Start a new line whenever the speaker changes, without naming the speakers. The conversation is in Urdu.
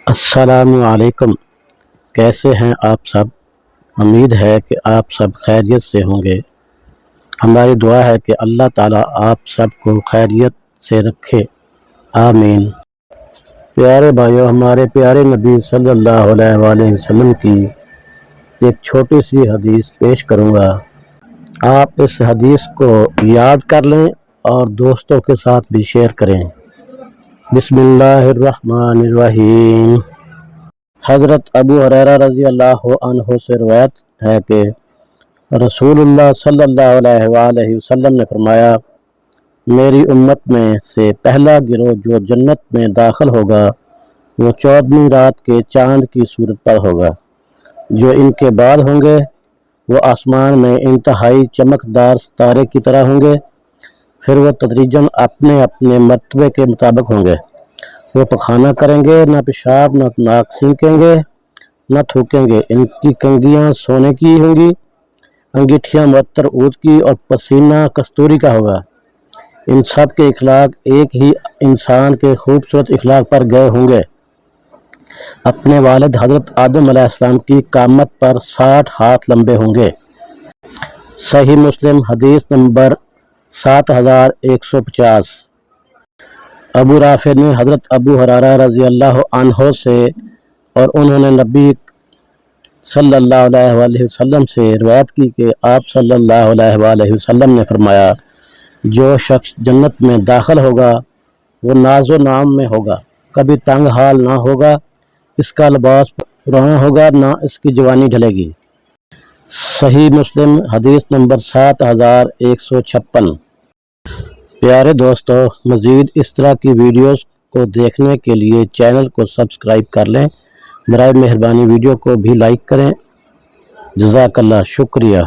السلام علیکم، کیسے ہیں آپ سب؟ امید ہے کہ آپ سب خیریت سے ہوں گے۔ ہماری دعا ہے کہ اللہ تعالیٰ آپ سب کو خیریت سے رکھے، آمین۔ پیارے بھائیو، ہمارے پیارے نبی صلی اللہ علیہ وآلہ وسلم کی ایک چھوٹی سی حدیث پیش کروں گا۔ آپ اس حدیث کو یاد کر لیں اور دوستوں کے ساتھ بھی شیئر کریں۔ بسم اللہ الرحمن الرحیم۔ حضرت ابو ہریرہ رضی اللہ عنہ سے روایت ہے کہ رسول اللہ صلی اللہ علیہ وآلہ وسلم نے فرمایا، میری امت میں سے پہلا گروہ جو جنت میں داخل ہوگا وہ 14ویں رات کے چاند کی صورت پر ہوگا۔ جو ان کے بعد ہوں گے وہ آسمان میں انتہائی چمکدار ستارے کی طرح ہوں گے، پھر وہ تدریجاً اپنے اپنے مرتبے کے مطابق ہوں گے۔ وہ پخانہ کریں گے، نہ پیشاب نہ ناک سینکیں گے نہ تھوکیں گے۔ ان کی کنگھیاں سونے کی ہوں گی، انگیٹھیاں معطر عود کی اور پسینہ کستوری کا ہوگا۔ ان سب کے اخلاق ایک ہی انسان کے خوبصورت اخلاق پر گئے ہوں گے۔ اپنے والد حضرت آدم علیہ السلام کی قامت پر 60 ہاتھ لمبے ہوں گے۔ صحیح مسلم حدیث نمبر 7150۔ ابو رافع نے حضرت ابو ہریرہ رضی اللہ عنہ سے اور انہوں نے نبی صلی اللہ علیہ وآلہ وسلم سے روایت کی کہ آپ صلی اللہ علیہ وآلہ وسلم نے فرمایا، جو شخص جنت میں داخل ہوگا وہ ناز و نام میں ہوگا، کبھی تنگ حال نہ ہوگا، اس کا لباس پرانا ہوگا، نہ اس کی جوانی ڈھلے گی۔ صحیح مسلم حدیث نمبر 7156۔ پیارے دوستو، مزید اس طرح کی ویڈیوز کو دیکھنے کے لیے چینل کو سبسکرائب کر لیں۔ برائے مہربانی ویڈیو کو بھی لائک کریں۔ جزاک اللہ، شکریہ۔